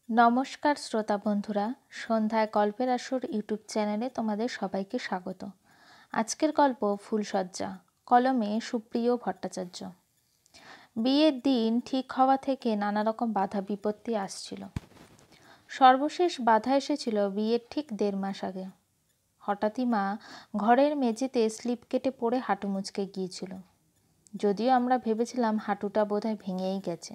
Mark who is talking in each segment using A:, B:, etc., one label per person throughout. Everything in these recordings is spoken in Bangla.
A: নমস্কার শ্রোতা বন্ধুরা, সন্ধ্যায় গল্পের আসর ইউটিউব চ্যানেলে তোমাদের সবাইকে স্বাগত। আজকের গল্প ফুলশয্যা, কলমে সুপ্রিয় ভট্টাচার্য। বিয়ের দিন ঠিক হওয়া থেকে নানা রকম বাধা বিপত্তি আসছিল। সর্বশেষ বাধা এসেছিল বিয়ের ঠিক 1.5 মাস আগে। হঠাৎই মা ঘরের মেঝেতে স্লিপ কেটে পড়ে হাঁটু মুচকে গিয়েছিল। যদিও আমরা ভেবেছিলাম হাঁটুটা বোধহয় ভেঙেই গেছে।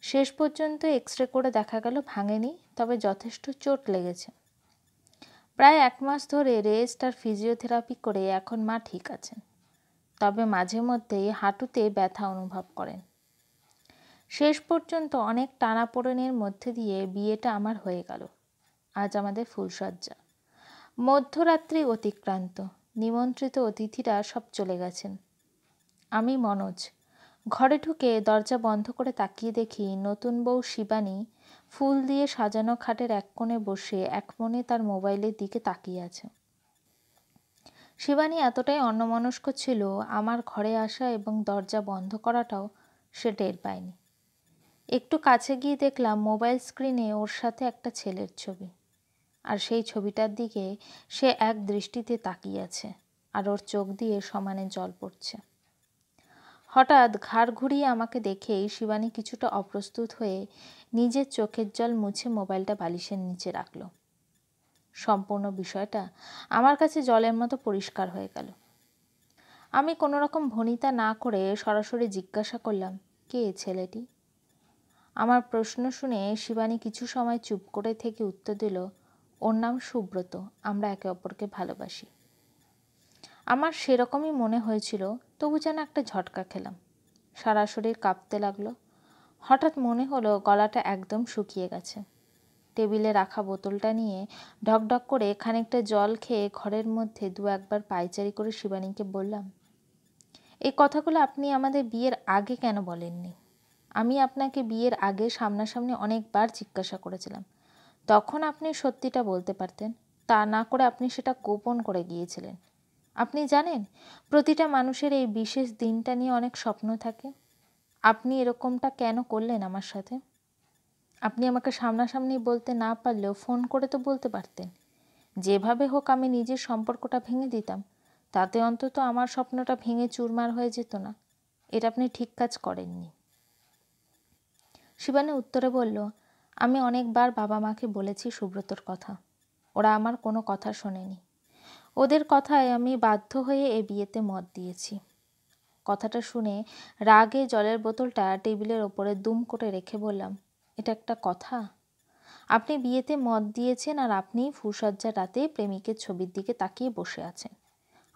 A: শেষ পর্যন্ত এক্সরে করে দেখা গেল ভাঙেনি, তবে যথেষ্ট চোট লেগেছে। প্রায় 1 মাস ধরে রেস্ট আর ফিজিওথেরাপি করে এখন মা ঠিক আছেন, তবে মাঝে মধ্যেই হাঁটুতে ব্যথা অনুভব করেন। শেষ পর্যন্ত অনেক টানাপোড়েনের মধ্যে দিয়ে বিয়েটা আমার হয়ে গেল। আজ আমাদের ফুলশয্যা। মধ্যরাত্রি অতিক্রান্ত, নিমন্ত্রিত অতিথিরা সব চলে গেছেন। আমি মনোজ। ঘরে ঢুকে দরজা বন্ধ করে তাকিয়ে দেখি নতুন বউ শিবানী ফুল দিয়ে সাজানো খাটের এক কোণে বসে একমনে তার মোবাইলের দিকে তাকিয়ে আছে। শিবানী এতটাই অন্যমনস্ক ছিল, আমার ঘরে আসা এবং দরজা বন্ধ করাটাও সে টের পায়নি। একটু কাছে গিয়ে দেখলাম মোবাইল স্ক্রিনে ওর সাথে একটা ছেলের ছবি, আর সেই ছবিটার দিকে সে এক দৃষ্টিতে তাকিয়ে আছে, আর ওর চোখ দিয়ে সমানে জল পড়ছে। হঠাৎ ঘাড় ঘুরিয়ে আমাকে দেখেই শিবানী কিছুটা অপ্রস্তুত হয়ে নিজের চোখের জল মুছে মোবাইলটা বালিশের নিচে রাখল। সম্পূর্ণ বিষয়টা আমার কাছে জলের মতো পরিষ্কার হয়ে গেল। আমি কোনো রকম ভনিতা না করে সরাসরি জিজ্ঞাসা করলাম, কে ছেলেটি? আমার প্রশ্ন শুনে শিবানী কিছু সময় চুপ করে থেকে উত্তর দিল, ওর নাম সুব্রত, আমরা একে অপরকে ভালোবাসি। আমার সেরকমই মনে হয়েছিল, তবু যেন একটা ঝটকা খেলাম। সারা শরীর কাঁপতে লাগলো। হঠাৎ মনে হলো গলাটা একদম শুকিয়ে গেছে। টেবিলে রাখা বোতলটা নিয়ে ঢকঢক করে খানিকটা জল খেয়ে ঘরের মধ্যে 2-1 বার পায়চারি করে শিবানীকে বললাম, এই কথাগুলো আপনি আমাদের বিয়ের আগে কেন বলেননি? আমি আপনাকে বিয়ের আগে সামনাসামনি অনেকবার জিজ্ঞাসা করেছিলাম, তখন আপনি সত্যিটা বলতে পারতেন। তা না করে আপনি সেটা গোপন করে গিয়েছিলেন। আপনি জানেন, প্রতিটা মানুষের এই বিশেষ দিনটা নিয়ে অনেক স্বপ্ন থাকে। আপনি এরকমটা কেন করলেন আমার সাথে? আপনি আমাকে সামনাসামনি বলতে না পারলেও ফোন করে তো বলতে পারতেন। যেভাবে হোক আমি নিজের সম্পর্কটা ভেঙে দিতাম, তাতে অন্তত আমার স্বপ্নটা ভেঙে চুরমার হয়ে যেত না। এটা আপনি ঠিক কাজ করেননি। শিবানী উত্তরে বলল, আমি অনেকবার বাবা মাকে বলেছি সুব্রতর কথা, ওরা আমার কোনো কথা শোনেনি। ওদের কথায় আমি বাধ্য হয়ে এ বিয়েতে মত দিয়েছি। কথাটা শুনে রাগে জলের বোতলটা টেবিলের ওপরে দুম করে রেখে বললাম, এটা একটা কথা? আপনি বিয়েতে মত দিয়েছেন আর আপনিই ফুলশয্যার রাতে প্রেমিকের ছবির দিকে তাকিয়ে বসে আছেন।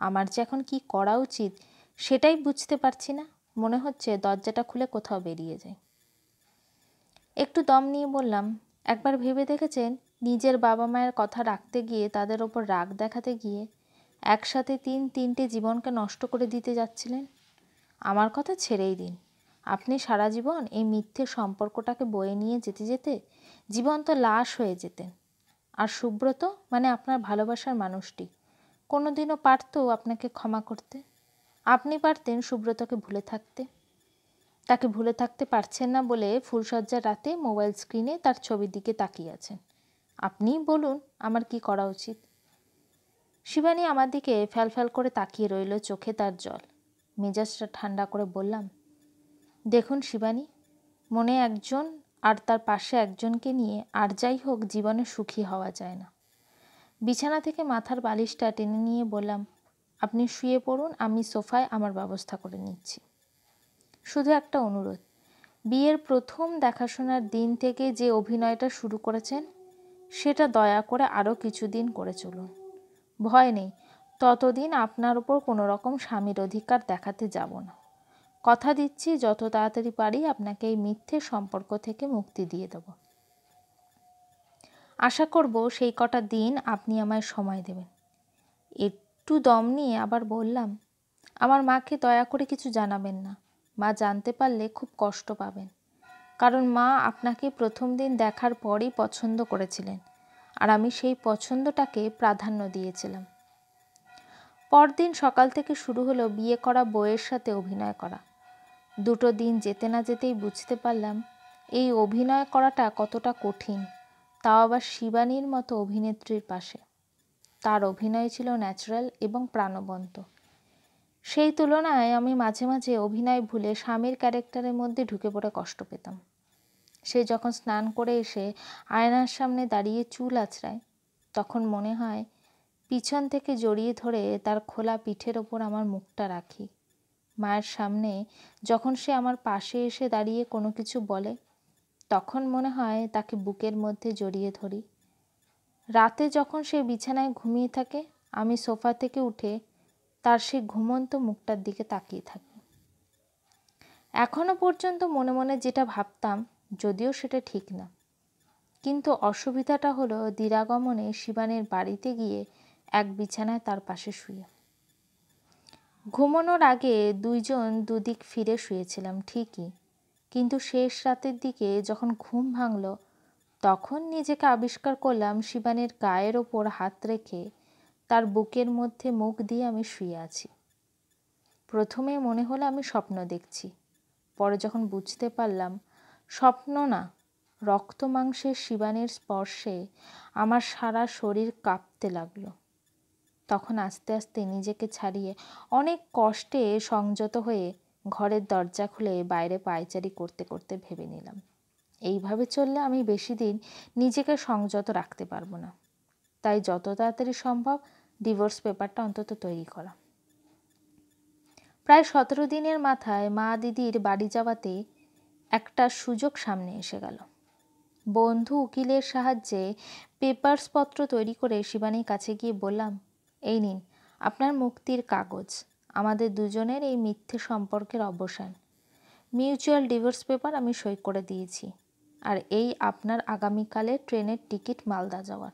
A: আমার যে এখন কি করা উচিত সেটাই বুঝতে পারছি না। মনে হচ্ছে দরজাটা খুলে কোথাও বেরিয়ে যায়। একটু দম নিয়ে বললাম, একবার ভেবে দেখেছেন নিজের বাবা মায়ের কথা রাখতে গিয়ে তাদের ওপর রাগ দেখাতে গিয়ে একসাথে 3-3টে জীবনকে নষ্ট করে দিতে যাচ্ছিলেন? আমার কথা ছেড়েই দিন, আপনি সারা জীবন এই মিথ্যে সম্পর্কটাকে বয়ে নিয়ে যেতে যেতে জীবন্ত লাশ হয়ে যেতেন। আর সুব্রত মানে আপনার ভালোবাসার মানুষটি কোনোদিনও পারতো আপনাকে ক্ষমা করতে? আপনি পারতেন সুব্রতকে ভুলে থাকতে? তাকে ভুলে থাকতে পারছেন না বলে ফুলশয্যার রাতে মোবাইল স্ক্রিনে তার ছবির দিকে তাকিয়ে আছেন। আপনিই বলুন আমার কি করা উচিত? শিবানী আমার দিকে ফ্যালফ্যাল করে তাকিয়ে রইল, চোখে তার জল। মেজাজটা ঠান্ডা করে বললাম, দেখুন শিবানী, মনে একজন আর তার পাশে একজনকে নিয়ে আর যাই হোক জীবনে সুখী হওয়া যায় না। বিছানা থেকে মাথার বালিশটা টেনে নিয়ে বললাম, আপনি শুয়ে পড়ুন, আমি সোফায় আমার ব্যবস্থা করে নিচ্ছি। শুধু একটা অনুরোধ, বিয়ের প্রথম দেখাশোনার দিন থেকে যে অভিনয়টা শুরু করেছেন সেটা দয়া করে আরও কিছুদিন করে চলুন। ভয় নেই, ততদিন আপনার উপর কোনো রকম স্বামীর অধিকার দেখাতে যাব না। কথা দিচ্ছি যত তাড়াতাড়ি পারি আপনাকে এই মিথ্যে সম্পর্ক থেকে মুক্তি দিয়ে দেব। আশা করব সেই কটা দিন আপনি আমায় সময় দেবেন। একটু দম নিয়ে আবার বললাম, আমার মাকে দয়া করে কিছু জানাবেন না। মা জানতে পারলে খুব কষ্ট পাবেন, কারণ মা আপনাকে প্রথম দিন দেখার পরই পছন্দ করেছিলেন, আর আমি সেই পছন্দটাকে প্রাধান্য দিয়েছিলাম। পরদিন সকাল থেকে শুরু হলো বিয়ে করা বউয়ের সাথে অভিনয় করা। 2টো দিন যেতে না যেতেই বুঝতে পারলাম এই অভিনয় করাটা কতটা কঠিন, তাও আবার শিবানীর মতো অভিনেত্রীর পাশে। তার অভিনয় ছিল ন্যাচারাল এবং প্রাণবন্ত। সেই তুলনায় আমি মাঝে মাঝে অভিনয় ভুলে স্বামীর ক্যারেক্টারের মধ্যে ঢুকে পড়ে কষ্ট পেতাম। সে যখন স্নান করে এসে আয়নার সামনে দাঁড়িয়ে চুল আঁচড়ায়, তখন মনে হয় পিছন থেকে জড়িয়ে ধরে তার খোলা পিঠের ওপর আমার মুখটা রাখি। মায়ের সামনে যখন সে আমার পাশে এসে দাঁড়িয়ে কোনো কিছু বলে, তখন মনে হয় তাকে বুকের মধ্যে জড়িয়ে ধরি। রাতে যখন সে বিছানায় ঘুমিয়ে থাকে, আমি সোফা থেকে উঠে তার সেই ঘুমন্ত মুখটার দিকে তাকিয়ে থাকি। এখনো পর্যন্ত মনে মনে যেটা ভাবতাম, যদিও সেটা ঠিক না, কিন্তু অসুবিধাটা হলো দিরাগমনে শিবানীর বাড়িতে গিয়ে এক বিছানায় তার পাশে শুয়ে। ঘুমানোর আগে দুইজন দুদিক ফিরে শুয়েছিলাম ঠিকই, কিন্তু শেষ রাতের দিকে যখন ঘুম ভাঙল, তখন নিজেকে আবিষ্কার করলাম শিবানীর গায়ের ওপর হাত রেখে তার বুকের মধ্যে মুখ দিয়ে আমি শুয়ে আছি। প্রথমে মনে হলো আমি স্বপ্ন দেখছি, পরে যখন বুঝতে পারলাম স্বপ্ন না, রক্ত মাংসের শিবানীর স্পর্শে আমার সারা শরীর কাঁপতে লাগলো। তখন আস্তে আস্তে নিজেকে ছাড়িয়ে অনেক কষ্টে সংযত হয়ে ঘরের দরজা খুলে বাইরে পায়চারি করতে করতে ভেবে নিলাম, এইভাবে চললে আমি বেশি দিন নিজেকে সংযত রাখতে পারবো না। তাই যত তাড়াতাড়ি সম্ভব ডিভোর্স পেপারটা অন্তত তৈরি করা। প্রায় 17 দিনের মাথায় মা দিদির বাড়ি যাওয়াতে একটা সুযোগ সামনে এসে গেল। বন্ধু উকিলের সাহায্যে পেপারসপত্র তৈরি করে শিবানীর কাছে গিয়ে বললাম, এই নিন আপনার মুক্তির কাগজ, আমাদের দুজনের এই মিথ্যে সম্পর্কের অবসান, মিউচুয়াল ডিভোর্স পেপার আমি সই করে দিয়েছি, আর এই আপনার আগামীকালের ট্রেনের টিকিট মালদা যাওয়ার।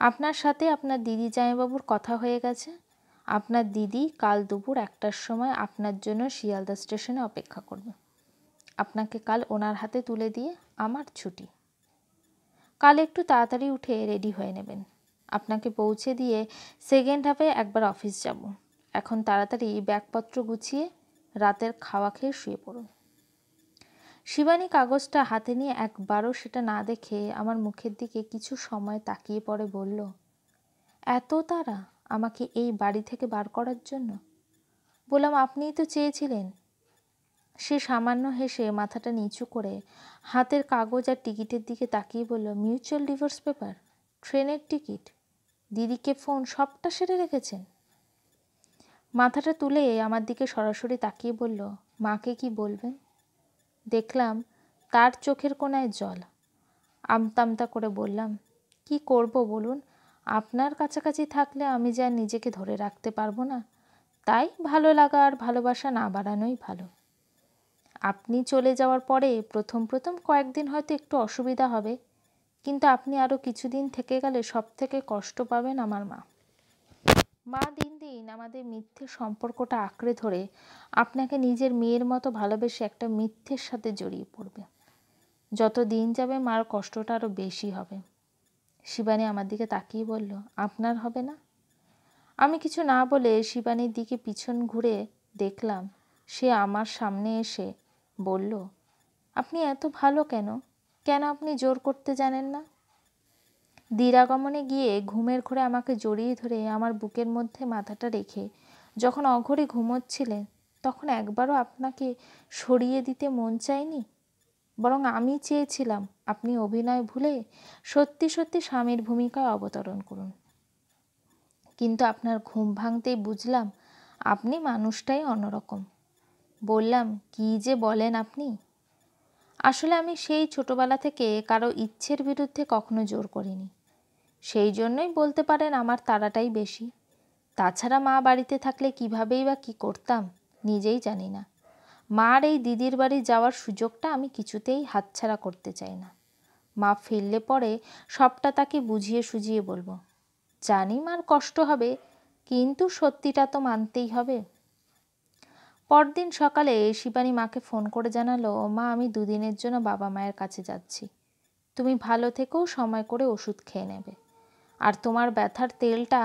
A: আপনার সাথে আপনার দিদি জামাইবাবুর কথা হয়ে গেছে। আপনার দিদি কাল দুপুর 1টার সময় আপনার জন্য শিয়ালদা স্টেশনে অপেক্ষা করবে। আপনাকে কাল ওনার হাতে তুলে দিয়ে আমার ছুটি। কাল একটু তাড়াতাড়ি উঠে রেডি হয়ে নেবেন। আপনাকে পৌঁছে দিয়ে সেকেন্ড হাফে একবার অফিস যাব। এখন তাড়াতাড়ি ব্যাগপত্র গুছিয়ে রাতের খাওয়া খেয়ে শুয়ে পড়ুন। শিবানী কাগজটা হাতে নিয়ে একবারও সেটা না দেখে আমার মুখের দিকে কিছু সময় তাকিয়ে পড়ে বলল, এত তাড়া আমাকে এই বাড়ি থেকে বার করার জন্য? বললাম, আপনিই তো চেয়েছিলেন। সে সামান্য হেসে মাথাটা নিচু করে হাতের কাগজ আর টিকিটের দিকে তাকিয়ে বলল, মিউচুয়াল ডিভোর্স পেপার, ট্রেনের টিকিট, দিদিকে ফোন, সবটা সেরে রেখেছেন? মাথাটা তুলে আমার দিকে সরাসরি তাকিয়ে বলল, মাকে কি বলবেন? দেখলাম তার চোখের কোণায় জল। আমতা করে বললাম, কি করব বলুন, আপনার কাছাকাছি থাকলে আমি যা নিজেকে ধরে রাখতে পারবো না, তাই ভালো লাগা আর ভালোবাসা না বাড়ানোই ভালো। আপনি চলে যাওয়ার পরে প্রথম কয়েকদিন হয়তো একটু অসুবিধা হবে, কিন্তু আপনি আরও কিছুদিন থেকে গেলে সব থেকে কষ্ট পাবেন আমার মা। মা দিন দিন আমাদের মিথ্যে সম্পর্কটা আঁকড়ে ধরে আপনাকে নিজের মেয়ের মতো ভালোবেসে একটা মিথ্যের সাথে জড়িয়ে পড়বে। যত দিন যাবে মার কষ্টটা আরও বেশি হবে। শিবানী আমার দিকে তাকিয়ে বলল, আপনার হবে না? আমি কিছু না বলে শিবানীর দিকে পিছন ঘুরে দেখলাম সে আমার সামনে এসে বলল, আপনি এত ভালো কেন? কেন আপনি জোর করতে জানেন না? দিরাগমনে গিয়ে ঘুমের ঘোরে আমাকে জড়িয়ে ধরে আমার বুকের মধ্যে মাথাটা রেখে যখন অঘরে ঘুমোচ্ছিলেন, তখন একবারও আপনাকে সরিয়ে দিতে মন চায়নি। বরং আমি চেয়েছিলাম আপনি অভিনয় ভুলে সত্যি সত্যি স্বামীর ভূমিকায় অবতরণ করুন। কিন্তু আপনার ঘুম ভাঙতেই বুঝলাম আপনি মানুষটাই অন্যরকম। বললাম, কি যে বলেন আপনি? আসলে আমি সেই ছোটবেলা থেকে কারো ইচ্ছের বিরুদ্ধে কখনো জোর করিনি। সেই জন্যই বলতে পারেন আমার তাড়াটাই বেশি। তাছাড়া মা বাড়িতে থাকলে কীভাবেই বা কী করতাম নিজেই জানি না। মার এই দিদির বাড়ি যাওয়ার সুযোগটা আমি কিছুতেই হাতছাড়া করতে চাই না। মা ফিরলে পরে সবটা তাকে বুঝিয়ে সুঝিয়ে বলবো। জানি মার কষ্ট হবে, কিন্তু সত্যিটা তো মানতেই হবে। পরদিন সকালে শিবানী মাকে ফোন করে জানালো, মা আমি 2 দিনের জন্য বাবা মায়ের কাছে যাচ্ছি। তুমি ভালো থেকেও সময় করে ওষুধ খেয়ে নেবে। আর তোমার ব্যথার তেলটা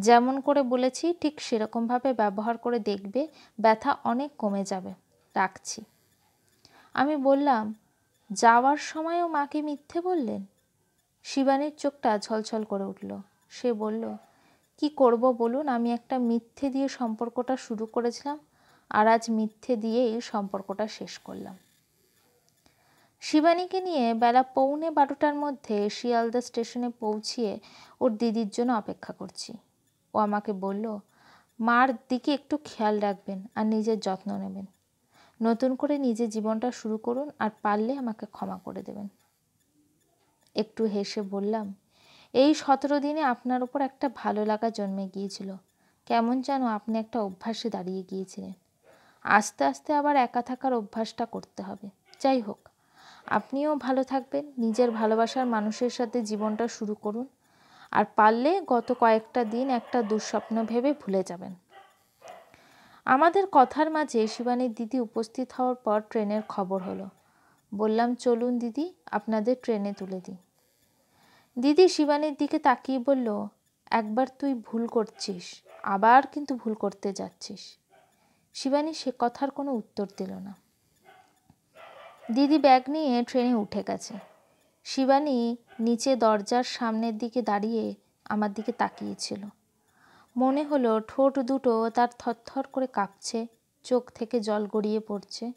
A: যেমন করে বলেছি ঠিক সেরকমভাবে ব্যবহার করে দেখবে, ব্যথা অনেক কমে যাবে। রাখছি। আমি বললাম, যাওয়ার সময়ও মাকে মিথ্যে বললেন? শিবানীর চোখটা ছলছল করে উঠল। সে বলল, কি করব বলুন, আমি একটা মিথ্যে দিয়ে সম্পর্কটা শুরু করেছিলাম, আর আজ মিথ্যে দিয়েই সম্পর্কটা শেষ করলাম। শিবানীকে নিয়ে বেলা 11:45 মধ্যে শিয়ালদা স্টেশনে পৌঁছিয়ে ওর দিদির জন্য অপেক্ষা করছি। ও আমাকে বলল, মার দিকে একটু খেয়াল রাখবেন আর নিজের যত্ন নেবেন। নতুন করে নিজের জীবনটা শুরু করুন, আর পারলে আমাকে ক্ষমা করে দেবেন। একটু হেসে বললাম, এই 17 দিনে আপনার উপর একটা ভালো লাগা জন্মে গিয়েছিল। কেমন যেন আপনি একটা অভ্যাসে দাঁড়িয়ে গিয়েছিলেন। আস্তে আস্তে আবার একা থাকার অভ্যাসটা করতে হবে। যাই হোক, আপনিও ভালো থাকবেন, নিজের ভালোবাসার মানুষের সাথে জীবনটা শুরু করুন, আর পারলে গত কয়েকটা দিন একটা দুঃস্বপ্ন ভেবে ভুলে যাবেন। আমাদের কথার মাঝে শিবানীর দিদি উপস্থিত হওয়ার পর ট্রেনের খবর হলো। বললাম, চলুন দিদি, আপনাদের ট্রেনে তুলে দিই। দিদি শিবানীর দিকে তাকিয়ে বলল, একবার তুই ভুল করছিস, আবার কিন্তু ভুল করতে যাচ্ছিস। শিবানী সে কথার কোনো উত্তর দিল না। দিদি ব্যাগ নিয়ে ট্রেনে উঠে গেছে। শিবানী নিচে দরজার সামনের দিকে দাঁড়িয়ে আমার দিকে তাকিয়েছিল। মনে হলো ঠোঁট দুটো তার থরথর করে কাঁপছে, চোখ থেকে জল গড়িয়ে পড়ছে।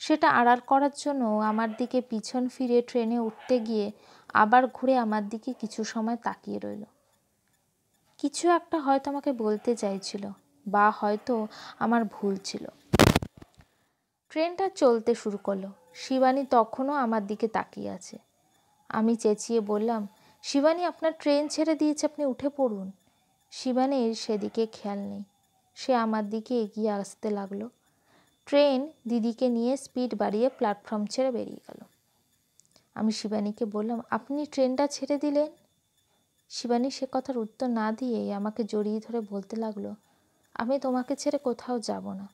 A: সেটা আড়াল করার জন্য আমার দিকে পিছন ফিরে ট্রেনে উঠতে গিয়ে আবার ঘুরে আমার দিকে কিছু সময় তাকিয়ে রইল। কিছু একটা হয়তো আমাকে বলতে চাইছিল, বা হয়তো আমার ভুল ছিল। ট্রেনটা চলতে শুরু করলো। শিবানী তখনও আমার দিকে তাকিয়ে আছে। আমি চেঁচিয়ে বললাম, শিবানী, আপনার ট্রেন ছেড়ে দিয়েছে, আপনি উঠে পড়ুন। শিবানীর সেদিকে খেয়াল নেই। সে আমার দিকে এগিয়ে আসতে লাগলো। ট্রেন দিদিকে নিয়ে স্পিড বাড়িয়ে প্ল্যাটফর্ম ছেড়ে বেরিয়ে গেল। আমি শিবানীকে বললাম, আপনি ট্রেনটা ছেড়ে দিলেন? শিবানী সে কথার উত্তর না দিয়ে আমাকে জড়িয়ে ধরে বলতে লাগলো, আমি তোমাকে ছেড়ে কোথাও যাব না।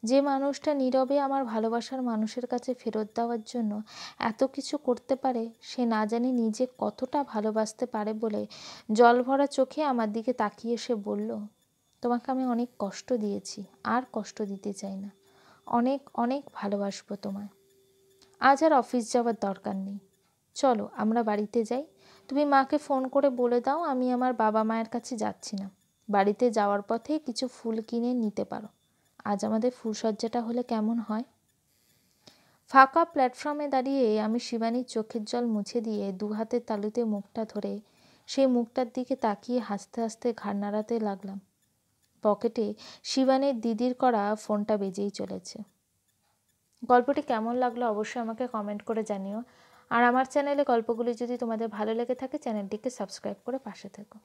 A: যে মানুষটা নীরবে আমার ভালোবাসার মানুষের কাছে ফেরত দেওয়ার জন্য এত কিছু করতে পারে, সে না জানি নিজে কতটা ভালোবাসতে পারে বলে জল ভরা চোখে আমার দিকে তাকিয়ে সে বলল, তোমাকে আমি অনেক কষ্ট দিয়েছি, আর কষ্ট দিতে চাই না। অনেক অনেক ভালোবাসবো তোমায়। আজ আর অফিস যাওয়ার দরকার নেই। চলো আমরা বাড়িতে যাই। তুমি মাকে ফোন করে বলে দাও আমি আমার বাবা মায়ের কাছে যাচ্ছি না। বাড়িতে যাওয়ার পথে কিছু ফুল কিনে নিতে পারো। আজ আমাদের ফুলসজ্জাটা হলে কেমন হয়? ফাঁকা প্ল্যাটফর্মে দাঁড়িয়ে আমি শিবানীর চোখের জল মুছে দিয়ে দু হাতের তালুতে মুখটা ধরে সেই মুখটার দিকে তাকিয়ে হাসতে হাসতে ঘাড় নাড়াতে লাগলাম। পকেটে শিবানীর দিদির করা ফোনটা বেজেই চলেছে। গল্পটি কেমন লাগলো অবশ্যই আমাকে কমেন্ট করে জানিও। আর আমার চ্যানেলে গল্পগুলি যদি তোমাদের ভালো লেগে থাকে, চ্যানেলটিকে সাবস্ক্রাইব করে পাশে থেকো।